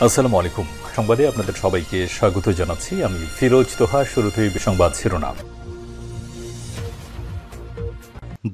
আসসালামু আলাইকুম। সংবাদে আপনাদের সবাইকে স্বাগত জানাচ্ছি। আমি ফিরোজ তোহা। শুরুতেই সংবাদ শিরোনাম।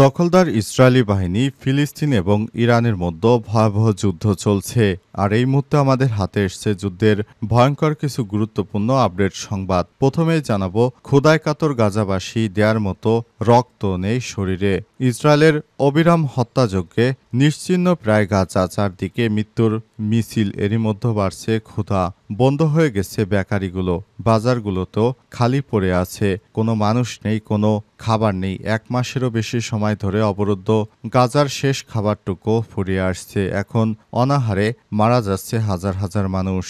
দখলদার ইসরায়েলি বাহিনী ফিলিস্তিন এবং ইরানের মধ্যে ভয়াবহ যুদ্ধ চলছে। আর এই মুহূর্তে আমাদের হাতে এসছে যুদ্ধের ভয়ঙ্কর কিছু গুরুত্বপূর্ণ আপডেট সংবাদ। প্রথমেই জানাবো, ক্ষুধায় কাতর গাজাবাসী দেয়ার মতো রক্ত নেই শরীরে। ইসরায়েলের অবিরাম হত্যাযজ্ঞে নিশ্চিহ্ন প্রায় গাজা, চারদিকে মৃত্যুর মিছিল। এরই মধ্যে বাড়ছে ক্ষুধা। বন্ধ হয়ে গেছে বেকারিগুলো, বাজারগুলোতেও খালি পড়ে আছে। কোনো মানুষ নেই, কোনো খাবার নেই। 1 মাসেরও বেশি সময় ধরে অবরুদ্ধ গাজার শেষ খাবারটুকু ফুরিয়ে আসছে। এখন অনাহারে মারা যাচ্ছে হাজার হাজার মানুষ।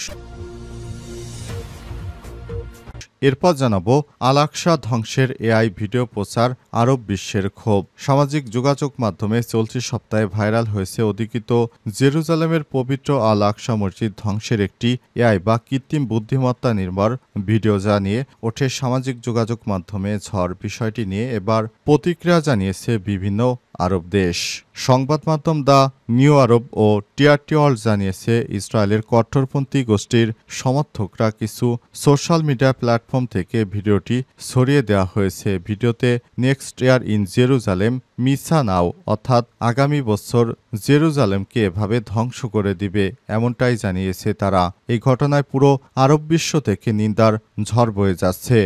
এরপর জানাবো, আল আকসা ধ্বংসের এআই ভিডিও প্রচার আরব বিশ্বের ক্ষোভ। সামাজিক যোগাযোগ মাধ্যমে চলতি সপ্তাহে ভাইরাল হয়েছে অধিকৃত জেরুজালেমের পবিত্র আল আকসা মসজিদ ধ্বংসের একটি এআই বা কৃত্রিম বুদ্ধিমত্তা নির্ভর ভিডিও, যা নিয়ে ওঠে সামাজিক যোগাযোগ মাধ্যমে ঝড়। বিষয়টি নিয়ে এবার প্রতিক্রিয়া জানিয়েছে বিভিন্ন আরব দেশ। সংবাদ মাধ্যম দ্য নিউ আরব ও টিআরটি ওয়ার্ল্ড জানিয়েছে, ইসরায়েলের কট্টরপন্থী গোষ্ঠীর সমর্থকরা কিছু সোশ্যাল মিডিয়া প্ল্যাটফর্ম থেকে ভিডিওটি সরিয়ে দেওয়া হয়েছে। ভিডিওতে নেক্সট ইয়ার ইন জেরুজালেম মিসা নাও, অর্থাৎ আগামী বছর জেরুজালেমকে এভাবে ধ্বংস করে দিবে, এমনটাই জানিয়েছে তারা। এই ঘটনায় পুরো আরব বিশ্ব থেকে নিন্দার ঝড় বয়ে যাচ্ছে।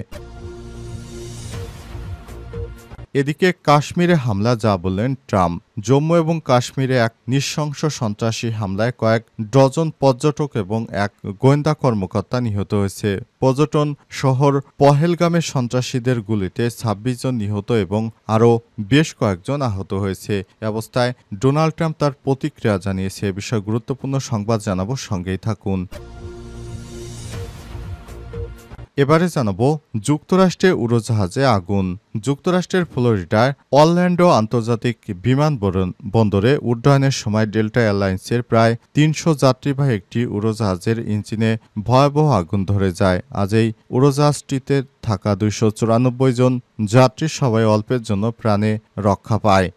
এদিকে কাশ্মীরে হামলা, যা বললেন ট্রাম্প। জম্মু এবং কাশ্মীরে এক নৃশংস সন্ত্রাসী হামলায় কয়েক ডজন পর্যটক এবং এক গোয়েন্দা কর্মকর্তা নিহত হয়েছে। পর্যটন শহর পহেলগামে সন্ত্রাসীদের গুলিতে ২৬ জন নিহত এবং আরও বেশ কয়েকজন আহত হয়েছে। এ অবস্থায় ডোনাল্ড ট্রাম্প তার প্রতিক্রিয়া জানিয়েছে। এ বিষয়ে গুরুত্বপূর্ণ সংবাদ জানাবো, সঙ্গেই থাকুন। এবারে জানাবো, যুক্তরাষ্ট্রে উড়োজাহাজে আগুন। যুক্তরাষ্ট্রের ফ্লোরিডায় অরল্যান্ডো আন্তর্জাতিক বিমানবন্দরে উড্ডয়নের সময় ডেল্টা এয়ারলাইন্সের প্রায় ৩০০ যাত্রীবাহী একটি উড়োজাহাজের ইঞ্জিনে ভয়াবহ আগুন ধরে যায়। আজ এই উড়োজাহাজটিতে থাকা ২৯৪ জন যাত্রী সবাই অল্পের জন্য প্রাণে রক্ষা পায়।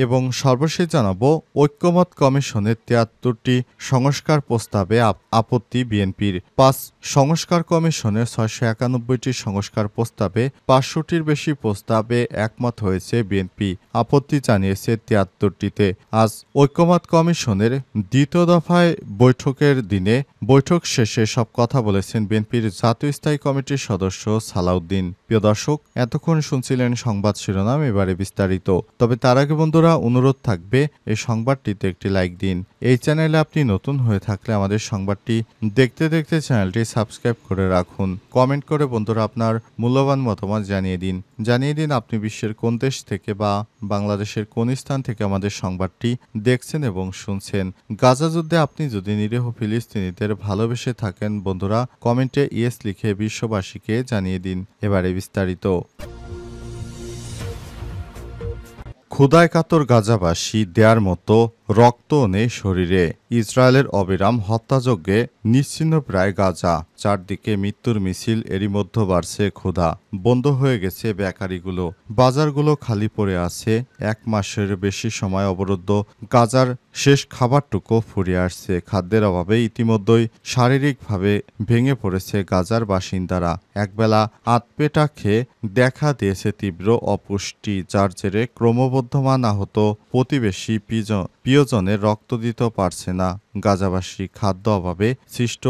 এবং সর্বশেষ জানাবো, ঐক্যমত কমিশনের ৭৩টি সংস্কার প্রস্তাবে আপত্তি বিএনপির। ৫ সংস্কার কমিশনের ৬৯১টি সংস্কার প্রস্তাবে ৫০০টির বেশি প্রস্তাবে একমত হয়েছে বিএনপি। আপত্তি জানিয়েছে ৭৩টিতে। আজ ঐক্যমত কমিশনের দ্বিতীয় দফায় বৈঠকের দিনে বৈঠক শেষে সব কথা বলেছেন বিএনপির জাতীয় স্থায়ী কমিটির সদস্য সালাউদ্দিন। প্রিয় দর্শক, এতক্ষণ শুনছিলেন সংবাদ শিরোনাম, এবারে বিস্তারিত। তবে তার আগে বন্ধুরা, অনুরোধ থাকবে এই সংবাদটিতে একটি লাইক দিন। এই চ্যানেলে আপনি নতুন হয়ে থাকলে আমাদের সংবাদটি দেখতে দেখতে চ্যানেলটি সাবস্ক্রাইব করে রাখুন। কমেন্ট করে বন্ধুরা আপনার মূল্যবান মতামত জানিয়ে দিন আপনি বিশ্বের কোন দেশ থেকে বা বাংলাদেশের কোন স্থান থেকে আমাদের সংবাদটি দেখছেন এবং শুনছেন। গাজা যুদ্ধে আপনি যদি নিরীহ ফিলিস্তিনিদের ভালোবেসে থাকেন বন্ধুরা, কমেন্টে ইয়েস লিখে বিশ্ববাসীকে জানিয়ে দিন। এবারে বিস্তারিত। ক্ষুধায় কাতর গাজাবাসী দেয়ার মতো রক্ত নেই শরীরে। ইসরায়েলের অবিরাম হত্যাযজ্ঞে নিশ্চিহ্ন প্রায় গাজা, চারদিকে মৃত্যুর মিছিল। এরই মধ্যে বাড়ছে ক্ষুধা। বন্ধ হয়ে গেছে বেকারিগুলো, বাজারগুলো খালি পড়ে আছে। 1 মাসের বেশি সময় অবরুদ্ধ গাজার শেষ খাবারটুকু ফুরিয়ে আসছে। খাদ্যের অভাবে ইতিমধ্যেই শারীরিকভাবে ভেঙে পড়েছে গাজার বাসিন্দারা। একবেলা আধপেটা খেয়ে দেখা দিয়েছে তীব্র অপুষ্টি, যার জেরে ক্রমবর্ধমান আহত প্রতিবেশী প্রিয়জনের রক্ত দিতে পারছে না গাজাবাসী। খাদ্য অভাবে সৃষ্ট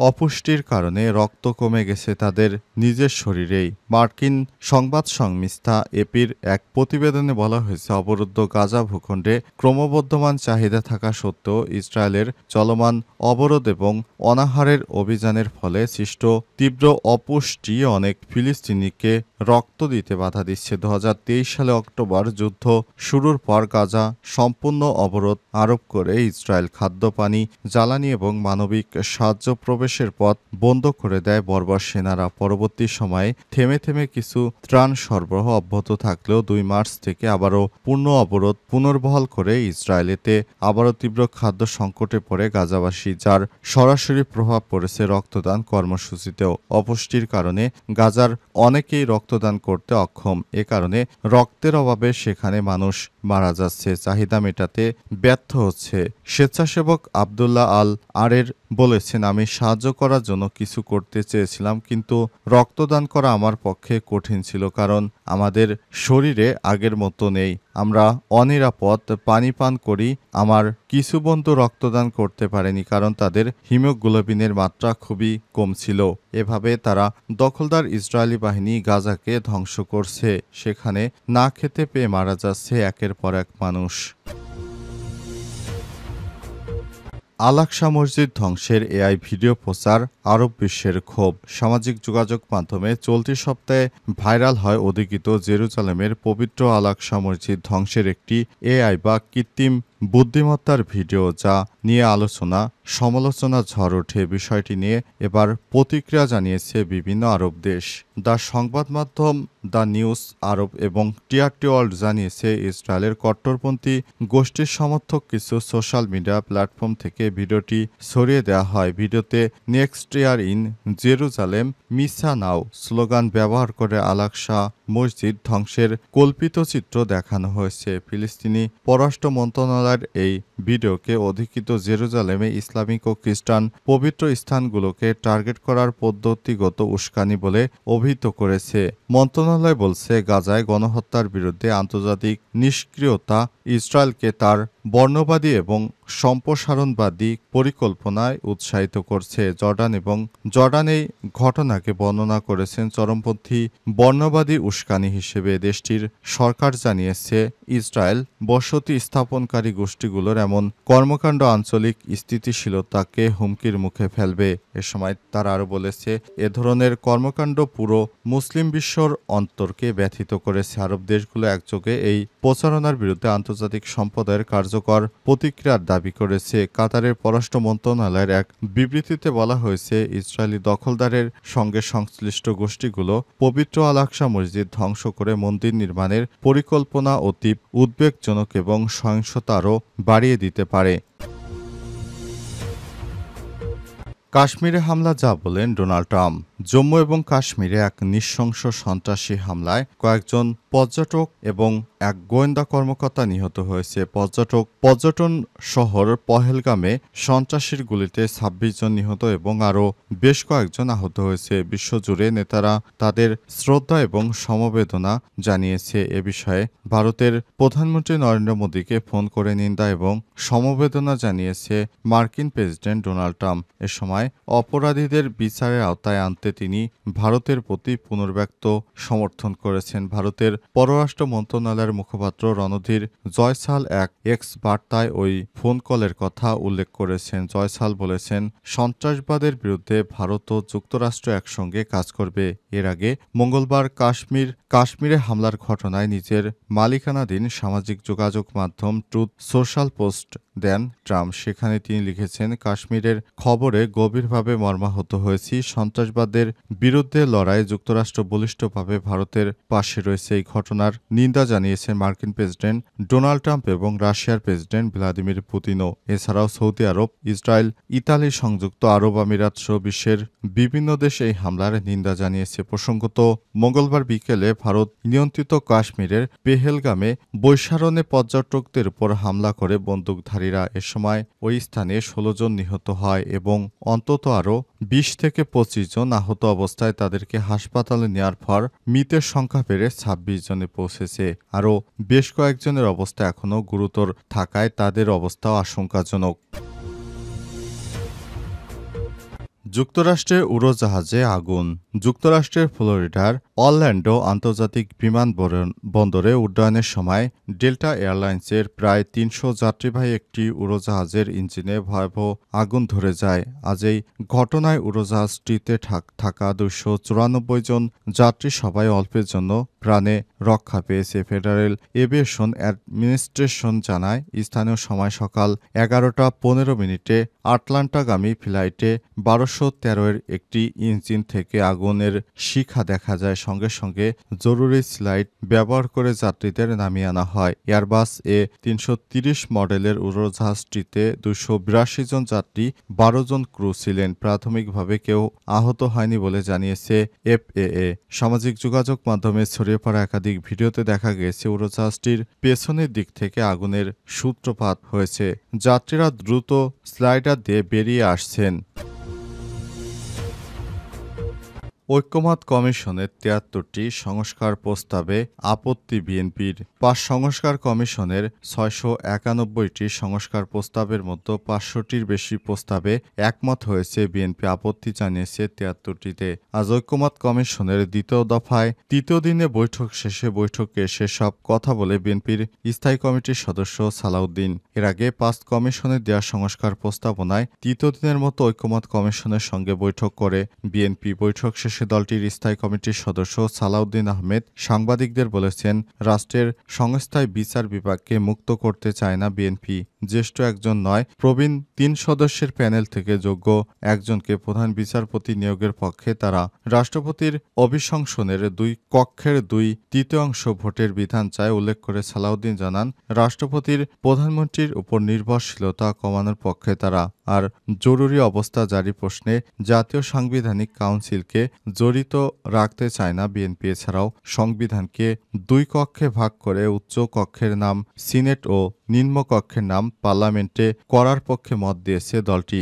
অপুষ্টির কারণে রক্ত কমে গেছে তাদের নিজের শরীরেই। মার্কিন সংবাদ সংস্থা এপির এক প্রতিবেদনে বলা হয়েছে, অবরুদ্ধ গাজা ভূখণ্ডে ক্রমবর্ধমান চাহিদা থাকা সত্ত্বেও ইসরায়েলের চলমান অবরোধ এবং অনাহারের অভিযানের ফলে সৃষ্ট তীব্র অপুষ্টি অনেক ফিলিস্তিনিকে রক্ত দিতে বাধা দিচ্ছে। ২০২৩ সালে অক্টোবর যুদ্ধ শুরুর পর গাজা সম্পূর্ণ অবরোধ আরোপ করে ইসরায়েল খাদ্য পানি পানি, জ্বালানি এবং মানবিক সাহায্য প্রবেশের পথ বন্ধ করে দেয় বর্বর সেনারা। পরবর্তী সময়ে থেমে থেমে কিছু ত্রাণ সরবরাহ অব্যাহত থাকলেও 2 মার্চ থেকে আবারও পূর্ণ অবরোধ পুনর্বহাল করে ইসরায়েলেতে আবারও তীব্র খাদ্য সংকটে পড়ে গাজাবাসী, যার সরাসরি প্রভাব পড়েছে রক্তদান কর্মসূচিতেও। অপুষ্টির কারণে গাজার অনেকেই রক্তদান করতে অক্ষম। এ কারণে রক্তের অভাবে সেখানে মানুষ মারা যাচ্ছে, চাহিদা মেটাতে ব্যর্থ হচ্ছে। স্বেচ্ছাসেবক আবদুল্লাহ আল আরের বলেছেন, আমি সাহায্য করার জন্য কিছু করতে চেয়েছিলাম, কিন্তু রক্তদান করা আমার পক্ষে কঠিন ছিল, কারণ আমাদের শরীরে আগের মতো নেই। আমরা অনিরাপদ পানি পান করি। আমার কিছু বন্ধু রক্তদান করতে পারেনি কারণ তাদের হিমোগ্লোবিনের মাত্রা খুবই কম ছিল। এভাবে তারা দখলদার ইসরায়েলি বাহিনী গাজাকে ধ্বংস করছে। সেখানে না খেতে পেয়ে মারা যাচ্ছে একের পর এক মানুষ। আল-আকসা মসজিদ ধ্বংসের এআই ভিডিও প্রচার, আরব বিশ্বের ক্ষোভ। সামাজিক যোগাযোগ মাধ্যমে চলতি সপ্তাহে ভাইরাল হয় অধিকৃত জেরুজালেমের পবিত্র আল-আকসা মসজিদ ধ্বংসের একটি এআই বা কৃত্রিম বুদ্ধিমত্তার ভিডিও, যা নিয়ে আলোচনা সমালোচনা ঝড় ওঠে। বিষয়টি নিয়ে এবার প্রতিক্রিয়া জানিয়েছে বিভিন্ন আরব দেশ। দ্য সংবাদ মাধ্যম দ্য নিউজ আরব এবং টিআরটি ওয়ার্ল্ড জানিয়েছে, ইসরায়েলের কট্টরপন্থী গোষ্ঠীর সমর্থক কিছু সোশ্যাল মিডিয়া প্ল্যাটফর্ম থেকে ভিডিওটি ছড়িয়ে দেওয়া হয়। ভিডিওতে নেক্সট ইয়ার ইন জেরুজালেম মিসা নাও স্লোগান ব্যবহার করে আল-আকসা মসজিদ ধ্বংসের কল্পিত চিত্র দেখানো হয়েছে। ফিলিস্তিনি পররাষ্ট্র মন্ত্রণালয়ের এই ভিডিওকে অধিকৃত জেরুজালেমে ইসলামিক ও খ্রিস্টান পবিত্র স্থানগুলোকে টার্গেট করার পদ্ধতিগত উস্কানি বলে অভিহিত করেছে। মন্ত্রণালয় বলছে, গাজায় গণহত্যার বিরুদ্ধে আন্তর্জাতিক নিষ্ক্রিয়তা ইসরায়েলকে তার বর্ণবাদী এবং সম্প্রসারণবাদী পরিকল্পনায় উৎসাহিত করছে। জর্ডান এই ঘটনাকে বর্ণনা করেছেন চরমপন্থী বর্ণবাদী উস্কানি হিসেবে। দেশটির সরকার জানিয়েছে, ইসরায়েল বসতি স্থাপনকারী গোষ্ঠীগুলোর এমন কর্মকাণ্ড আঞ্চলিক স্থিতিশীলতাকে হুমকির মুখে ফেলবে। এ সময় তারা আরও বলেছে, এ ধরনের কর্মকাণ্ড পুরো মুসলিম বিশ্বর অন্তরকে ব্যথিত করেছে। আরব দেশগুলো একযোগে এই প্রচারণার বিরুদ্ধে আন্তর্জাতিক সম্প্রদায়ের কার্যকর প্রতিক্রিয়ার দাবি করেছে। কাতারের পররাষ্ট্র মন্ত্রণালয়ের এক বিবৃতিতে বলা হয়েছে, ইসরায়েলি দখলদারের সঙ্গে সংশ্লিষ্ট গোষ্ঠীগুলো পবিত্র আল-আকসা মসজিদ ধ্বংস করে মন্দির নির্মাণের পরিকল্পনা অতি উদ্বেগজনক এবং সহিংসতা আরও বাড়িয়ে দিতে পারে। কাশ্মীরে হামলা, যা বলেন ডোনাল্ড ট্রাম্প। জম্মু এবং কাশ্মীরে এক নৃশংস সন্ত্রাসী হামলায় কয়েকজন পর্যটক এবং এক গোয়েন্দা কর্মকর্তা নিহত হয়েছে। পর্যটন শহর পহেলগামে সন্ত্রাসীর গুলিতে ২৬ জন নিহত এবং আরও বেশ কয়েকজন আহত হয়েছে। বিশ্বজুড়ে নেতারা তাদের শ্রদ্ধা এবং সমবেদনা জানিয়েছে। এ বিষয়ে ভারতের প্রধানমন্ত্রী নরেন্দ্র মোদীকে ফোন করে নিন্দা এবং সমবেদনা জানিয়েছে মার্কিন প্রেসিডেন্ট ডোনাল্ড ট্রাম্প। এ সময় অপরাধীদের বিচারের আওতায় আনতে তিনি ভারতের প্রতি পুনর্ব্যক্ত সমর্থন করেছেন। ভারতের পররাষ্ট্র মন্ত্রণালয়ের মুখপাত্র রণধীর জয়সাল এক এক্স বার্তায় ওই ফোন কলের কথা উল্লেখ করেছেন। জয়সাল বলেছেন, সন্ত্রাসবাদের বিরুদ্ধে ভারত ও যুক্তরাষ্ট্র একসঙ্গে কাজ করবে। এর আগে মঙ্গলবার কাশ্মীরে হামলার ঘটনায় নিজের মালিকানাধীন সামাজিক যোগাযোগ মাধ্যম ট্রুথ সোশ্যাল পোস্ট দেন ট্রাম্প। সেখানে তিনি লিখেছেন, কাশ্মীরের খবরে গভীরভাবে মর্মাহত হয়েছি। সন্ত্রাসবাদের বিরুদ্ধে লড়াই যুক্তরাষ্ট্র বলিষ্ঠভাবে ভারতের পাশে রয়েছে। এই ঘটনার নিন্দা জানিয়েছেন মার্কিন প্রেসিডেন্ট ডোনাল্ড ট্রাম্প এবং রাশিয়ার প্রেসিডেন্ট ভ্লাদিমির পুতিনও। এছাড়াও সৌদি আরব, ইসরায়েল, ইতালি, সংযুক্ত আরব আমিরাত সহ বিশ্বের বিভিন্ন দেশ এই হামলার নিন্দা জানিয়েছে। প্রসঙ্গত, মঙ্গলবার বিকেলে ভারত নিয়ন্ত্রিত কাশ্মীরের পেহেলগামে বৈশারণে পর্যটকদের উপর হামলা করে বন্দুকধারীরা। এ সময় ওই স্থানে ১৬ জন নিহত হয় এবং অন্তত আরও ২০ থেকে ২৫ জন আহত অবস্থায় তাদেরকে হাসপাতালে নেওয়ার পর মৃতের সংখ্যা বেড়ে ২৬ জনে পৌঁছেছে। আরও বেশ কয়েকজনের অবস্থা এখনও গুরুতর থাকায় তাদের অবস্থাও আশঙ্কাজনক। যুক্তরাষ্ট্রের উড়োজাহাজে আগুন। যুক্তরাষ্ট্রের ফ্লোরিডার অরল্যান্ডো আন্তর্জাতিক বন্দরে উড্ডয়নের সময় ডেল্টা এয়ারলাইন্সের প্রায় ৩০০ যাত্রীবাহী একটি উড়োজাহাজের ইঞ্জিনে ভয়াবহ আগুন ধরে যায়। আজ এই ঘটনায় উড়োজাহাজটিতে থাকা ২৯৪ জন যাত্রী সবাই অল্পের জন্য প্রাণে রক্ষা পেয়েছে। ফেডারেল এভিয়েশন অ্যাডমিনিস্ট্রেশন জানায়, স্থানীয় সময় সকাল ১১টা ১৫ আটলান্টাগামী ফ্লাইটে ১২১৩ এর একটি ইঞ্জিন থেকে আগুনের শিখা দেখা যায়। সঙ্গে সঙ্গে জরুরি স্লাইড ব্যবহার করে যাত্রীদের নামিয়ে আনা হয়। এয়ারবাস এ330 মডেলের উড়োজাহাজটিতে ২৮২ জন যাত্রী, ১২ জন ক্রু ছিলেন। প্রাথমিকভাবে কেউ আহত হয়নি বলে জানিয়েছে এফএএ। সামাজিক যোগাযোগ মাধ্যমে ছড়িয়ে পড়া একাধিক ভিডিওতে দেখা গেছে উড়োজাহাজটির পেছনের দিক থেকে আগুনের সূত্রপাত হয়েছে। যাত্রীরা দ্রুত স্লাইডার দিয়ে বেরিয়ে আসছেন। ঐক্যমত্য কমিশনের ৭৩টি সংস্কার প্রস্তাবে আপত্তি বিএনপির। ৫ সংস্কার কমিশনের ৬৯১টি সংস্কার প্রস্তাবের মধ্যে ৫০০টির বেশি প্রস্তাবে একমত হয়েছে বিএনপি। আপত্তি জানিয়েছে ৭৩টিতে। আজ ঐক্যমত্য কমিশনের দ্বিতীয় দফায় তৃতীয় দিনে বৈঠক শেষে বৈঠকে সেসব কথা বলে বিএনপির স্থায়ী কমিটির সদস্য সালাউদ্দিন। এর আগে ৫ কমিশনের দেওয়া সংস্কার প্রস্তাবনায় তৃতীয় দিনের মতো ঐক্যমত্য কমিশনের সঙ্গে বৈঠক করে বিএনপি। বৈঠক শেষে দলটির স্থায়ী কমিটির সদস্য সালাউদ্দিন আহমেদ সাংবাদিকদের বলেছেন, রাষ্ট্রের সংস্থায় বিচার বিভাগকে মুক্ত করতে চায় না বিএনপি। জ্যেষ্ঠ একজন নয়, প্রবীণ ৩ সদস্যের প্যানেল থেকে যোগ্য একজনকে প্রধান বিচারপতি নিয়োগের পক্ষে তারা রাষ্ট্রপতির অভিশংসনের ২ কক্ষের ২/৩ ভোটের বিধান চায়। উল্লেখ করে সালাউদ্দিন জানান, রাষ্ট্রপতির প্রধানমন্ত্রীর উপর নির্ভরশীলতা কমানোর পক্ষে তারা। আর জরুরি অবস্থা জারি প্রশ্নে জাতীয় সাংবিধানিক কাউন্সিলকে জড়িত রাখতে চায় না বিএনপি। এছাড়াও সংবিধানকে ২ কক্ষে ভাগ করে উচ্চ কক্ষের নাম সিনেট ও নিম্ন কক্ষের নাম পার্লামেন্টে করার পক্ষে মত দিয়েছে দলটি।